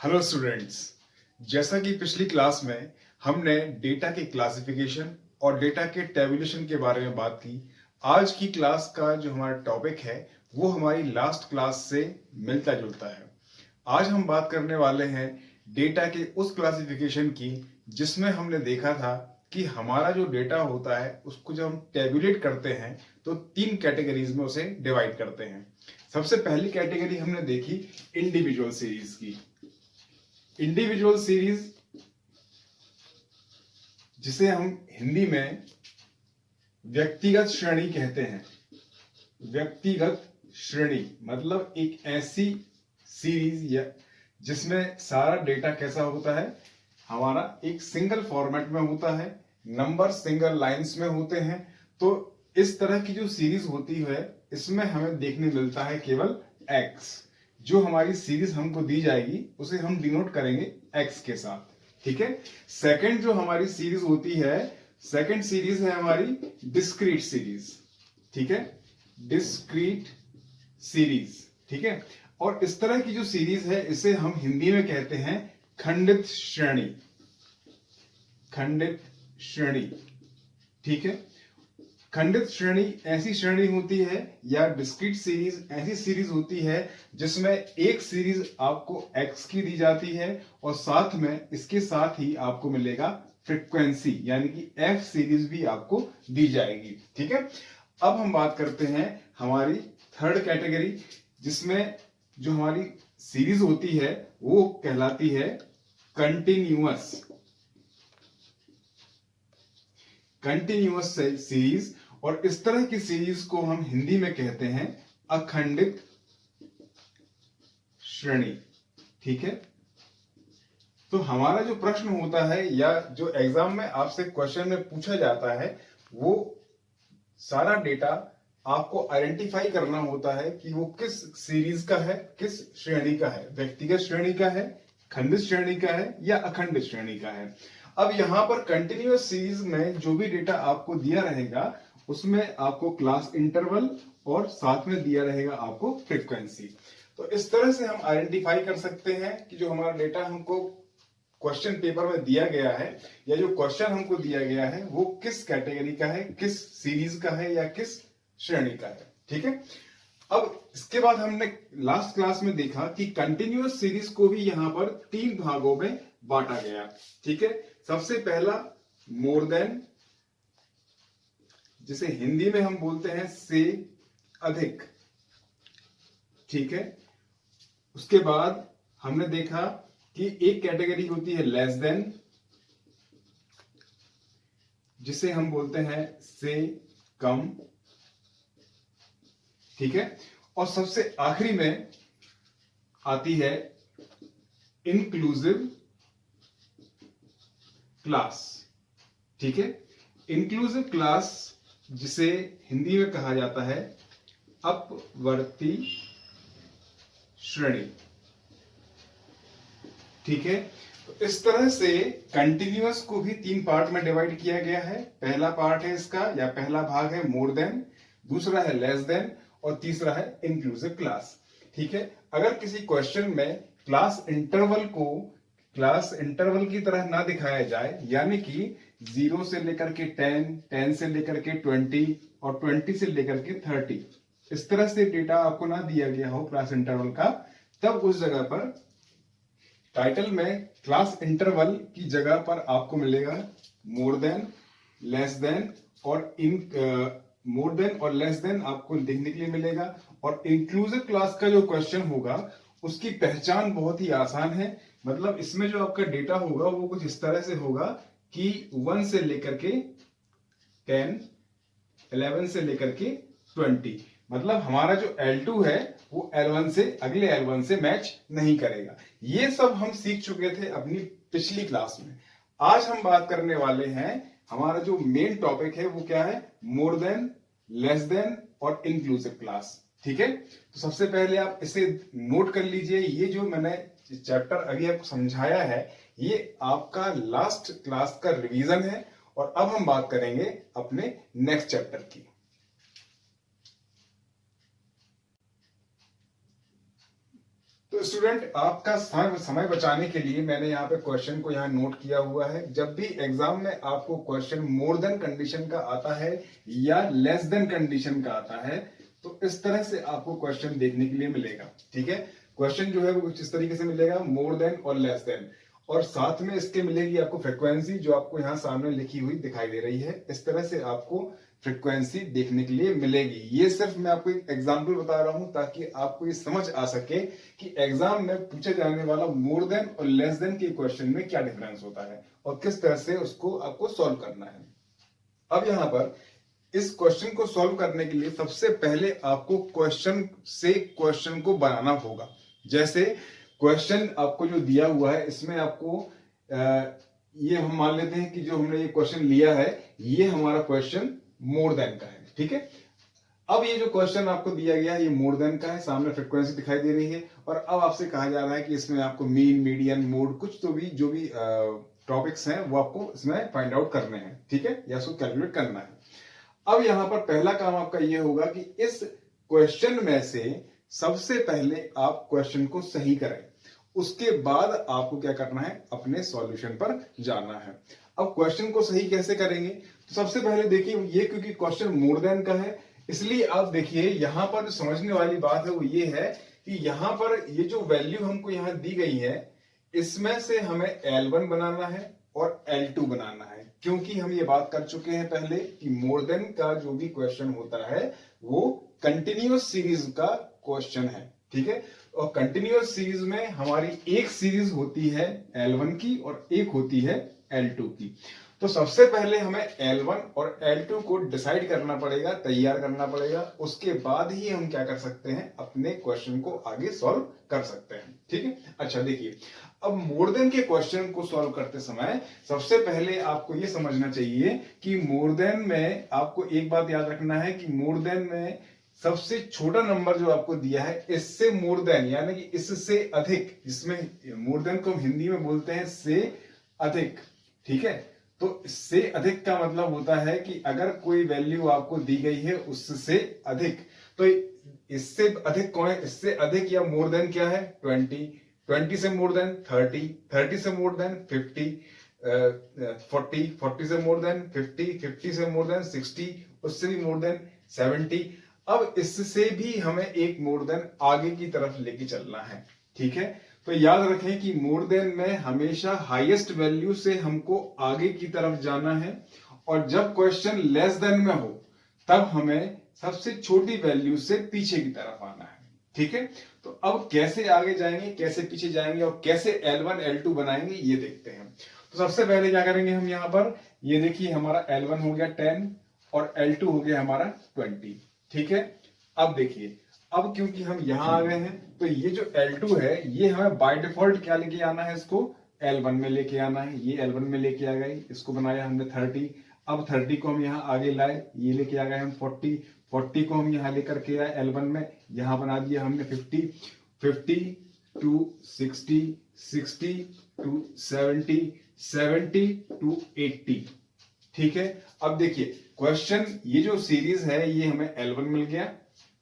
Hello students. जैसा कि पिछली क्लास में हमने डेटा के क्लासिफिकेशन और डेटा के टेबुलेशन के बारे में बात की, आज की क्लास का जो हमारा टॉपिक है वो हमारी लास्ट क्लास से मिलता जुलता है। आज हम बात करने वाले हैं डेटा के उस क्लासिफिकेशन की जिसमें हमने देखा था कि हमारा जो डेटा होता है उसको जब हम टेबुलेट करते हैं तो तीन कैटेगरीज में उसे डिवाइड करते हैं। सबसे पहली कैटेगरी हमने देखी इंडिविजुअल सीरीज की। इंडिविजुअल सीरीज जिसे हम हिंदी में व्यक्तिगत श्रेणी कहते हैं। व्यक्तिगत श्रेणी मतलब एक ऐसी सीरीज या जिसमें सारा डेटा कैसा होता है, हमारा एक सिंगल फॉर्मेट में होता है, नंबर सिंगल लाइंस में होते हैं। तो इस तरह की जो सीरीज होती है इसमें हमें देखने मिलता है केवल एक्स। जो हमारी सीरीज हमको दी जाएगी उसे हम डिनोट करेंगे एक्स के साथ, ठीक है। सेकंड जो हमारी सीरीज होती है, सेकंड सीरीज है हमारी डिस्क्रीट सीरीज, ठीक है, डिस्क्रीट सीरीज, ठीक है। और इस तरह की जो सीरीज है इसे हम हिंदी में कहते हैं खंडित श्रेणी, खंडित श्रेणी, ठीक है। खंडित श्रेणी ऐसी श्रेणी होती है या डिस्क्रीट सीरीज ऐसी सीरीज होती है जिसमें एक सीरीज आपको एक्स की दी जाती है और साथ में इसके साथ ही आपको मिलेगा फ्रीक्वेंसी यानी कि एफ सीरीज भी आपको दी जाएगी, ठीक है। अब हम बात करते हैं हमारी थर्ड कैटेगरी जिसमें जो हमारी सीरीज होती है वो कहलाती है कंटिन्यूअस, कंटिन्यूअस सीरीज। और इस तरह की सीरीज को हम हिंदी में कहते हैं अखंडित श्रेणी, ठीक है। तो हमारा जो प्रश्न होता है या जो एग्जाम में आपसे क्वेश्चन में पूछा जाता है वो सारा डेटा आपको आइडेंटिफाई करना होता है कि वो किस सीरीज का है, किस श्रेणी का है, व्यक्तिगत श्रेणी का है, खंडित श्रेणी का है या अखंडित श्रेणी का है। अब यहां पर कंटिन्यूअस सीरीज में जो भी डेटा आपको दिया रहेगा उसमें आपको क्लास इंटरवल और साथ में दिया रहेगा आपको फ्रीक्वेंसी। तो इस तरह से हम आइडेंटिफाई कर सकते हैं कि जो हमारा डेटा हमको क्वेश्चन पेपर में दिया गया है या जो क्वेश्चन हमको दिया गया है वो किस कैटेगरी का है, किस सीरीज का है या किस श्रेणी का है, ठीक है। अब इसके बाद हमने लास्ट क्लास में देखा कि कंटिन्यूअस सीरीज को भी यहां पर तीन भागों में बांटा गया, ठीक है। सबसे पहला मोर देन, जिसे हिंदी में हम बोलते हैं से अधिक, ठीक है। उसके बाद हमने देखा कि एक कैटेगरी होती है लेस देन, जिसे हम बोलते हैं से कम, ठीक है। और सबसे आखिरी में आती है इंक्लूसिव क्लास, ठीक है। इंक्लूसिव क्लास जिसे हिंदी में कहा जाता है अपवर्ती श्रेणी, ठीक है। तो इस तरह से कंटिन्यूअस को भी तीन पार्ट में डिवाइड किया गया है। पहला पार्ट है इसका या पहला भाग है मोर देन, दूसरा है लेस देन और तीसरा है इंक्लूसिव क्लास, ठीक है। अगर किसी क्वेश्चन में क्लास इंटरवल को क्लास इंटरवल की तरह ना दिखाया जाए यानी कि 0 से लेकर के 10, 10 से लेकर के 20 और 20 से लेकर के 30 इस तरह से डेटा आपको ना दिया गया हो क्लास इंटरवल का, तब उस जगह पर टाइटल में क्लास इंटरवल की जगह पर आपको मिलेगा मोर देन, लेस देन और मोर देन और लेस देन आपको देखने के लिए मिलेगा। और इंक्लूसिव क्लास का जो क्वेश्चन होगा उसकी पहचान बहुत ही आसान है। मतलब इसमें जो आपका डेटा होगा वो कुछ इस तरह से होगा कि 1 से लेकर के 10, 11 से लेकर के 20, मतलब हमारा जो L2 है वो L1 से अगले L1 से मैच नहीं करेगा। ये सब हम सीख चुके थे अपनी पिछली क्लास में। आज हम बात करने वाले हैं, हमारा जो मेन टॉपिक है वो क्या है, मोर देन, लेस देन और इंक्लूसिव क्लास, ठीक है। तो सबसे पहले आप इसे नोट कर लीजिए, ये जो मैंने चैप्टर अभी आपको समझाया है ये आपका लास्ट क्लास का रिवीजन है। और अब हम बात करेंगे अपने नेक्स्ट चैप्टर की। तो स्टूडेंट, आपका समय बचाने के लिए मैंने यहाँ पे क्वेश्चन को यहाँ नोट किया हुआ है। जब भी एग्जाम में आपको क्वेश्चन मोर देन कंडीशन का आता है या लेस देन कंडीशन का आता है, तो इस तरह से आपको क्वेश्चन देखने के लिए मिलेगा। ठीक है, क्वेश्चन जो है वो कुछ इस तरीके से मिलेगा, मोर देन और लेस देन, और साथ में इसके मिलेगी आपको फ्रीक्वेंसी, जो आपको यहाँ सामने लिखी हुई दिखाई दे रही है। इस तरह से आपको फ्रीक्वेंसी देखने के लिए मिलेगी। ये सिर्फ मैं आपको एक एग्जांपल बता रहा हूं ताकि आपको ये समझ आ सके कि एग्जाम में पूछे जाने वाला मोर देन और लेस देन के क्वेश्चन में क्या डिफरेंस होता है और किस तरह से उसको आपको सॉल्व करना है। अब यहां पर इस क्वेश्चन को सॉल्व करने के लिए सबसे पहले आपको क्वेश्चन से क्वेश्चन को बनाना होगा। जैसे क्वेश्चन आपको जो दिया हुआ है, इसमें आपको ये हम मान लेते हैं कि जो हमने ये क्वेश्चन लिया है, ये हमारा क्वेश्चन मोर देन का है। ठीक है, अब ये जो क्वेश्चन आपको दिया गया है ये मोर देन का है, सामने फ्रीक्वेंसी दिखाई दे रही है, और अब आपसे कहा जा रहा है कि इसमें आपको मीन, मीडियन, मोड, कुछ तो भी जो भी टॉपिक्स हैं वो आपको इसमें फाइंड आउट करने हैं। ठीक है, या उसको कैलकुलेट करना है। अब यहां पर पहला काम आपका ये होगा कि इस क्वेश्चन में से सबसे पहले आप क्वेश्चन को सही करें, उसके बाद आपको क्या करना है, अपने सॉल्यूशन पर जाना है। अब क्वेश्चन को सही कैसे करेंगे, तो सबसे पहले देखिए, ये क्योंकि क्वेश्चन मोर देन का है, इसलिए आप देखिए यहां पर जो समझने वाली बात है वो ये है कि यहां पर ये जो वैल्यू हमको यहां दी गई है, इसमें से हमें L1 बनाना है और L2 बनाना है, क्योंकि हम ये बात कर चुके हैं पहले कि मोर देन का जो भी क्वेश्चन होता है वो कंटिन्यूअस सीरीज का क्वेश्चन है। ठीक है, और कंटिन्यूअस सीरीज में हमारी एक सीरीज होती है L1 की और एक होती है L2 की। तो सबसे पहले हमें L1 और L2 को डिसाइड करना पड़ेगा, तैयार करना पड़ेगा, उसके बाद ही हम क्या कर सकते हैं, अपने क्वेश्चन को आगे सॉल्व कर सकते हैं। ठीक है, अच्छा देखिए, अब मोर देन के क्वेश्चन को सॉल्व करते समय सबसे पहले आपको यह समझना चाहिए कि मोर देन में आपको एक बात याद रखना है कि मोर देन में सबसे छोटा नंबर जो आपको दिया है, इससे मोर देन यानी कि इससे अधिक, जिसमें मोर देन को हम हिंदी में बोलते हैं से अधिक। ठीक है, तो इससे अधिक का मतलब होता है कि अगर कोई वैल्यू आपको दी गई है उससे अधिक, तो इससे अधिक कौन है, इससे अधिक या मोर देन क्या है, 20, 20 से मोर देन 30, 30 से मोर देन 50, 40, 40 से मोर देन 50, 50 से मोर देन 60, उससे भी मोर देन 70। अब इससे भी हमें एक मोर देन आगे की तरफ लेके चलना है। ठीक है, तो याद रखें कि मोर देन में हमेशा हाईएस्ट वैल्यू से हमको आगे की तरफ जाना है, और जब क्वेश्चन लेस देन में हो तब हमें सबसे छोटी वैल्यू से पीछे की तरफ आना है। ठीक है, तो अब कैसे आगे जाएंगे, कैसे पीछे जाएंगे और कैसे L1 L2 बनाएंगे ये देखते हैं। तो सबसे पहले क्या करेंगे हम, यहां पर ये देखिए हमारा L1 हो गया 10 और L2 हो गया हमारा 20। ठीक है, अब देखिए, अब क्योंकि हम यहां आ गए हैं तो ये जो L2 है ये हमें बाय डिफॉल्ट क्या लेके आना है, इसको L1 में लेके आना है। ये L1 में लेके आ गए, इसको बनाया हमने 30। अब 30 को हम यहाँ आगे लाए, ये लेके आ गए हम 40, 40 को हम यहाँ लेकर के आए L1 में, यहाँ बना दिया हमने 50, 50 to 60, 60 to 70, 70 to 80। ठीक है, अब देखिए क्वेश्चन, ये जो सीरीज है ये हमें L1 मिल गया,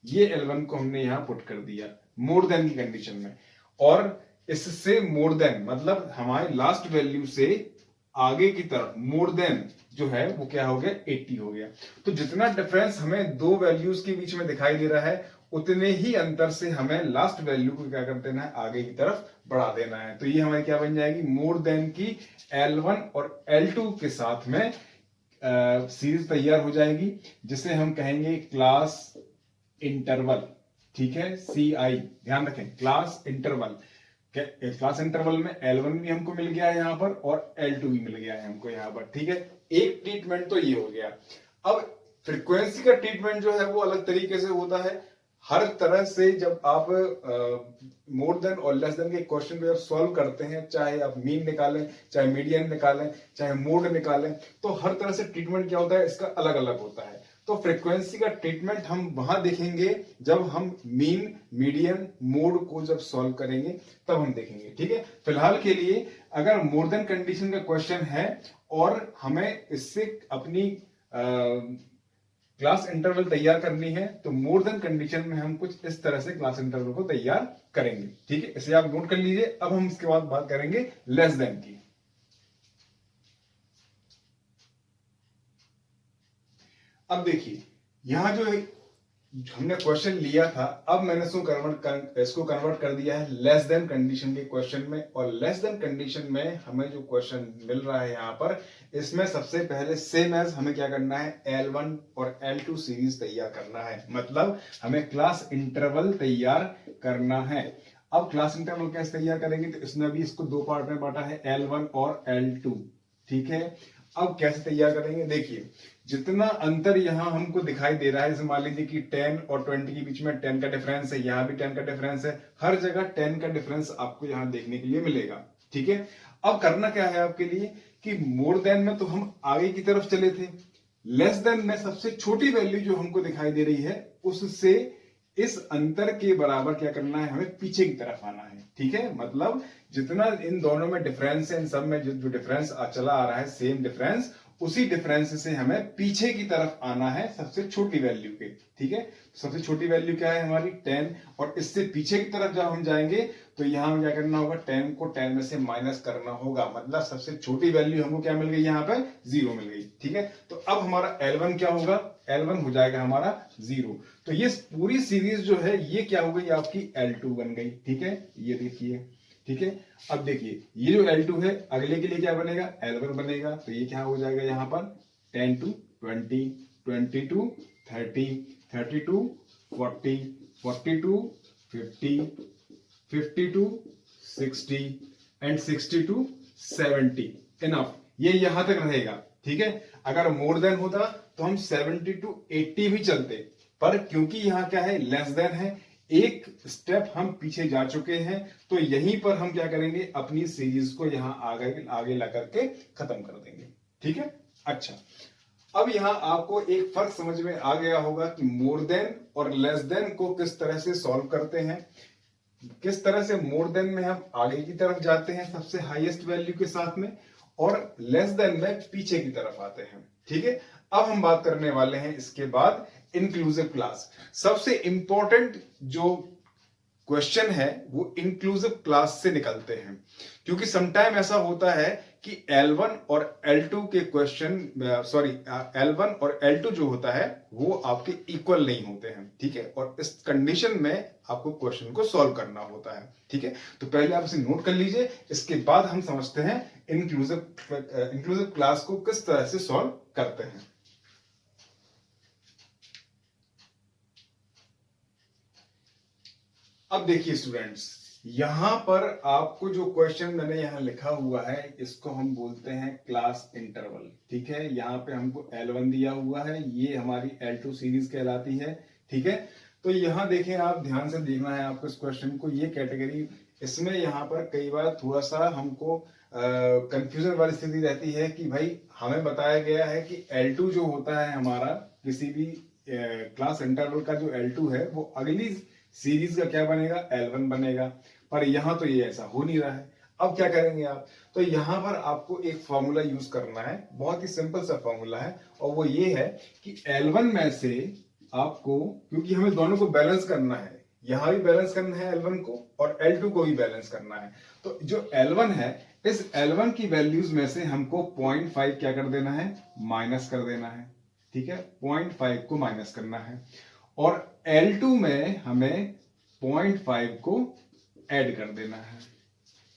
ये L1 को हमने यहां पुट कर दिया मोर देन की कंडीशन में, और इससे मोर देन मतलब हमारे लास्ट वैल्यू से आगे की तरफ मोर देन जो है वो क्या हो गया, 80 हो गया। तो जितना डिफरेंस हमें दो वैल्यूज के बीच में दिखाई दे रहा है, उतने ही अंतर से हमें लास्ट वैल्यू को क्या कर देना है, आगे की तरफ बढ़ा देना है। तो ये हमारी क्या बन जाएगी, मोर देन की L1 और L2 के साथ में सीरीज तैयार हो जाएगी, जिसे हम कहेंगे क्लास इंटरवल। ठीक है, CI ध्यान रखें, क्लास इंटरवल। क्लास इंटरवल में L1 भी हमको मिल गया है यहां पर और L2 भी मिल गया है हमको यहां पर। ठीक है, एक ट्रीटमेंट तो ये हो गया। अब फ्रीक्वेंसी का ट्रीटमेंट जो है वो अलग तरीके से होता है। हर तरह से जब आप मोर देन और लेस देन के क्वेश्चन को जब सॉल्व करते हैं, चाहे आप मीन निकालें, चाहे मीडियन निकालें, चाहे मोड निकालें, तो हर तरह से ट्रीटमेंट क्या होता है, इसका अलग अलग होता है। तो फ्रीक्वेंसी का ट्रीटमेंट हम वहां देखेंगे जब हम मीन, मीडियन, मोड को जब सॉल्व करेंगे तब हम देखेंगे। ठीक है, फिलहाल के लिए अगर मोर देन कंडीशन का क्वेश्चन है और हमें इससे अपनी क्लास इंटरवल तैयार करनी है तो मोर देन कंडीशन में हम कुछ इस तरह से क्लास इंटरवल को तैयार करेंगे। ठीक है, इसे आप नोट कर लीजिए। अब हम इसके बाद बात करेंगे लेस देन की। अब देखिए यहां जो हमने क्वेश्चन लिया था, अब मैंने इसको कन्वर्ट कर दिया है लेस देन कंडीशन के क्वेश्चन में। और लेस देन कंडीशन में हमें जो क्वेश्चन मिल रहा है यहाँ पर, इसमें सबसे पहले सेम एज हमें क्या करना है, L1 और L2 सीरीज तैयार करना है। मतलब हमें क्लास इंटरवल तैयार करना है। अब क्लास इंटरवल कैसे तैयार करेंगे, तो इसने भी इसको दो पार्ट में बांटा है, L1 और L2। ठीक है, अब कैसे तैयार करेंगे, देखिए जितना अंतर यहां हमको दिखाई दे रहा है, जैसे मान लीजिए कि 10 और 20 के बीच में 10 का डिफरेंस है, यहां भी 10 का डिफरेंस है, हर जगह 10 का डिफरेंस आपको यहां देखने के लिए मिलेगा। ठीक है, अब करना क्या है आपके लिए कि मोर देन में तो हम आगे की तरफ चले थे, लेस देन में सबसे छोटी वैल्यू जो हमको दिखाई दे रही है उससे इस अंतर के बराबर क्या करना है, हमें पीछे की तरफ आना है। ठीक है, मतलब जितना इन दोनों में डिफरेंस है, इन सब में जो डिफरेंस चला आ रहा है, सेम डिफरेंस, उसी डिफरेंस से हमें पीछे की तरफ आना है सबसे छोटी वैल्यू के। ठीक है, सबसे छोटी वैल्यू क्या है हमारी 10, और इससे पीछे की तरफ जब हम जाएंगे तो यहां क्या करना होगा, 10 को 10 में से माइनस करना होगा। मतलब सबसे छोटी वैल्यू हमको क्या मिल गई, यहाँ पे 0 मिल गई। ठीक है, तो अब हमारा L1 क्या होगा, L1 हो जाएगा हमारा 0। तो ये पूरी सीरीज जो है ये क्या हो गई, आपकी L2 बन गई। ठीक है, ये देखिए। ठीक है, अब देखिए ये जो L2 है, अगले के लिए क्या बनेगा, L1 बनेगा। तो ये क्या हो जाएगा यहाँ पर 10 to 20, 20 to 30, 30 to 40, 40 to 50, 50 to 60 and 60 to 70। Enough, ये यहां तक रहेगा। ठीक है, अगर मोर देन होता तो हम 70 to 80 भी चलते, पर क्योंकि यहाँ क्या है, लेस देन है, एक स्टेप हम पीछे जा चुके हैं, तो यहीं पर हम क्या करेंगे, अपनी सीरीज को यहां आगे आगे ला करके खत्म कर देंगे। ठीक है, अच्छा अब यहां आपको एक फर्क समझ में आ गया होगा कि मोर देन और लेस देन को किस तरह से सॉल्व करते हैं। किस तरह से मोर देन में हम आगे की तरफ जाते हैं सबसे हाईएस्ट वैल्यू के साथ में, और लेस देन में पीछे की तरफ आते हैं। ठीक है, अब हम बात करने वाले हैं इसके बाद इंक्लूसिव क्लास। सबसे इंपॉर्टेंट जो क्वेश्चन है वो इंक्लूसिव क्लास से निकलते हैं, क्योंकि समटाइम ऐसा होता है कि L1 और L2 के क्वेश्चन, सॉरी L1 और L2 जो होता है वो आपके इक्वल नहीं होते हैं। ठीक है, और इस कंडीशन में आपको क्वेश्चन को सॉल्व करना होता है। ठीक है, तो पहले आप इसे नोट कर लीजिए, इसके बाद हम समझते हैं इंक्लूसिव क्लास को किस तरह से सॉल्व करते हैं। अब देखिए स्टूडेंट्स, यहां पर आपको जो क्वेश्चन मैंने यहां लिखा हुआ है इसको हम बोलते हैं क्लास इंटरवल। ठीक है, यहां पे हमको L1 दिया हुआ है, ये हमारी L2 सीरीज कहलाती है। ठीक है, तो यहां देखें, आप ध्यान से देखना है आपको इस क्वेश्चन को, ये कैटेगरी, इसमें यहां पर कई बार थोड़ा सा हमको कंफ्यूजन वाली स्थिति रहती है कि भाई हमें बताया गया है कि L2 जो होता है हमारा, किसी भी क्लास इंटरवल का जो L2 है वो अगली सीरीज का क्या बनेगा, L1 बनेगा, पर यहां तो ये ऐसा हो नहीं रहा है। अब क्या करेंगे आप, तो यहां पर आपको एक फॉर्मूला यूज करना है, बहुत ही सिंपल सा फॉर्मूला है, और वो ये है कि L1 में से आपको, क्योंकि हमें दोनों को बैलेंस करना है, यहां भी बैलेंस करना है L1 को और L2 को भी बैलेंस करना है, तो जो L1 है, इस L1 की वैल्यूज में से हमको 0.5 क्या कर देना है, माइनस कर देना है। ठीक है, 0.5 को माइनस करना है, और L2 में हमें 0.5 को ऐड कर देना है।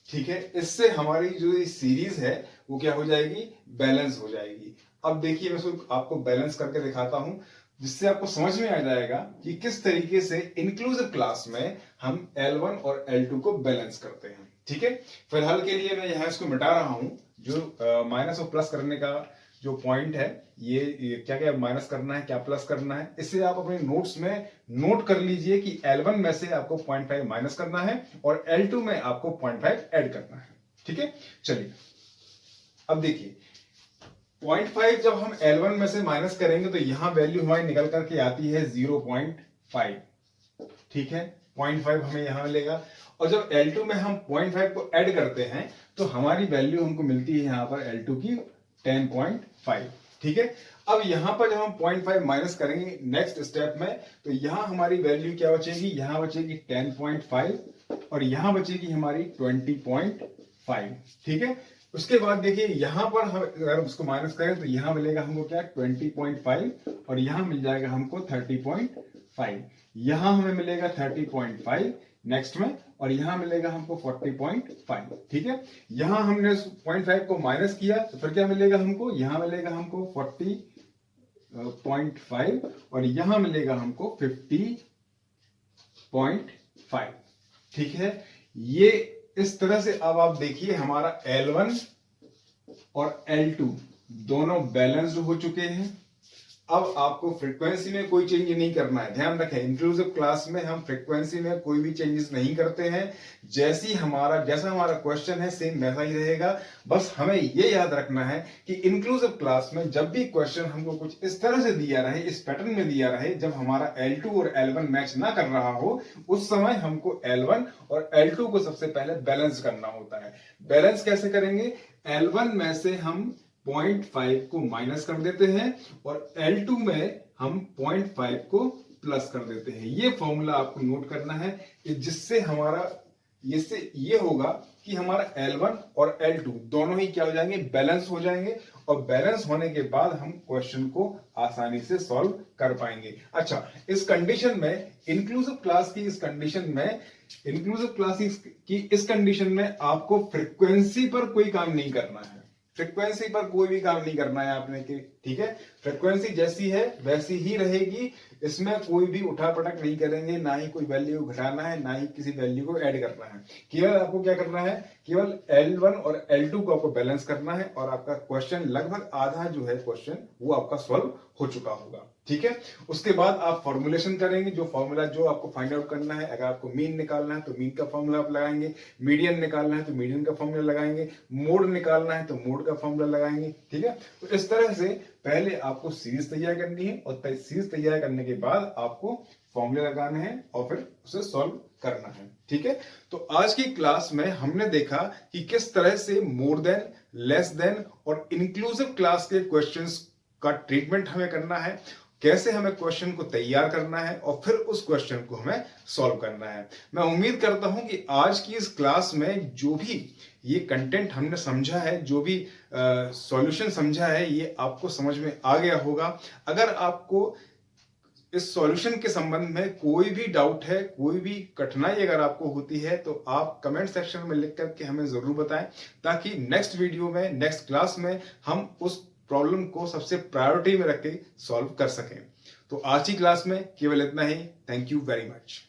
ठीक है, इससे हमारी जो ये सीरीज है वो क्या हो जाएगी, बैलेंस हो जाएगी। अब देखिए मैं इसको आपको बैलेंस करके दिखाता हूं, जिससे आपको समझ में आ जाएगा कि किस तरीके से इंक्लूसिव क्लास में हम L1 और L2 को बैलेंस करते हैं। ठीक है, फिलहाल के लिए मैं यहां इसको मिटा रहा हूं, जो माइनस और प्लस करने का जो पॉइंट है, ये क्या क्या माइनस करना है, क्या प्लस करना है, इसे आप अपने नोट्स में नोट कर लीजिए कि L1 में से आपको 0.5 माइनस करना है और L2 में आपको 0.5 ऐड करना है। ठीक है, चलिए अब देखिए 0.5 जब हम L1 में से माइनस करेंगे तो यहां वैल्यू हमारी निकल करके आती है 0.5। ठीक है, 0.5 हमें यहां मिलेगा, और जब L2 में हम 0.5 को ऐड करते हैं तो हमारी वैल्यू हमको मिलती है यहां पर L2 की 10.5। ठीक है। अब यहाँ पर जब हम 0.5 माइनस करेंगे नेक्स्ट स्टेप में, तो यहाँ हमारी वैल्यू क्या बचेगी, यहाँ बचेगी 10.5 और यहाँ बचेगी हमारी 20.5। ठीक है। उसके बाद देखिए यहाँ पर हम अगर उसको माइनस करें तो यहाँ मिलेगा हमको क्या 20.5 और यहाँ मिल जाएगा हमको 30.5। यहाँ हमें मिलेगा 30.5 नेक्स्ट में और यहाँ मिलेगा हमको 40.5। ठीक है। यहाँ हमने 0.5 को माइनस किया तो फिर क्या मिलेगा हमको, यहाँ मिलेगा हमको 40.5 और यहाँ मिलेगा हमको 50.5। ठीक है। ये इस तरह से अब आप देखिए हमारा L1 और L2 दोनों बैलेंस्ड हो चुके हैं। अब आपको फ्रीक्वेंसी में कोई चेंज नहीं करना है। ध्यान रखें, इंक्लूसिव क्लास में हम फ्रीक्वेंसी में कोई भी चेंजेस नहीं करते हैं। जैसा हमारा क्वेश्चन है सेम वैसा ही रहेगा। बस हमें ये याद रखना है कि इंक्लूसिव क्लास में जब भी क्वेश्चन हमको कुछ इस तरह से दिया रहे, इस पैटर्न में दिया रहे, जब हमारा L2 और L1 मैच ना कर रहा हो, उस समय हमको L1 और L2 को सबसे पहले बैलेंस करना होता है। बैलेंस कैसे करेंगे, L1 में से हम 0.5 को माइनस कर देते हैं और L2 में हम 0.5 को प्लस कर देते हैं। ये फॉर्मूला आपको नोट करना है कि जिससे ये होगा कि हमारा L1 और L2 दोनों ही क्या हो जाएंगे, बैलेंस हो जाएंगे और बैलेंस होने के बाद हम क्वेश्चन को आसानी से सॉल्व कर पाएंगे। अच्छा, इस कंडीशन में इंक्लूसिव क्लास की इस कंडीशन में आपको फ्रीक्वेंसी पर कोई काम नहीं करना है। फ्रीक्वेंसी पर कोई भी काम नहीं करना है आपने के, ठीक है। फ्रीक्वेंसी जैसी है वैसी ही रहेगी, इसमें कोई भी उठापटक नहीं करेंगे, ना ही कोई वैल्यू घटाना है, ना ही किसी वैल्यू को ऐड करना है। केवल आपको क्या करना है, केवल L1 और L2 को आपको बैलेंस करना है और आपका क्वेश्चन लगभग आधा जो है क्वेश्चन वो आपका सॉल्व हो चुका होगा। ठीक है। उसके बाद आप फॉर्मुलेशन करेंगे, जो फॉर्मूला जो आपको फाइंड आउट करना है। अगर आपको मीन निकालना है तो मीन का फॉर्मूला आप लगाएंगे, मीडियन निकालना है तो मीडियन का फॉर्मूला लगाएंगे, मोड निकालना है तो मोड का फॉर्मूला लगाएंगे। ठीक है। तो इस तरह से पहले आपको सीरीज तैयार करनी है और सीरीज तैयार करने के बाद आपको फॉर्मूले लगाने हैं और फिर उसे सॉल्व करना है। ठीक है। तो आज की क्लास में हमने देखा कि किस तरह से मोर देन, लेस देन और इंक्लूसिव क्लास के क्वेश्चंस का ट्रीटमेंट हमें करना है, कैसे हमें क्वेश्चन को तैयार करना है और फिर उस क्वेश्चन को हमें सॉल्व करना है। मैं उम्मीद करता हूं कि आज की इस क्लास में जो भी ये कंटेंट हमने समझा है, जो भी सॉल्यूशन समझा है, ये आपको समझ में आ गया होगा। अगर आपको इस सॉल्यूशन के संबंध में कोई भी डाउट है, कोई भी कठिनाई अगर आपको होती है, तो आप कमेंट सेक्शन में लिख करके हमें जरूर बताएं, ताकि नेक्स्ट वीडियो में, नेक्स्ट क्लास में हम उस प्रॉब्लम को सबसे प्रायोरिटी में रख के सॉल्व कर सकें। तो आज की क्लास में केवल इतना ही। Thank you very much.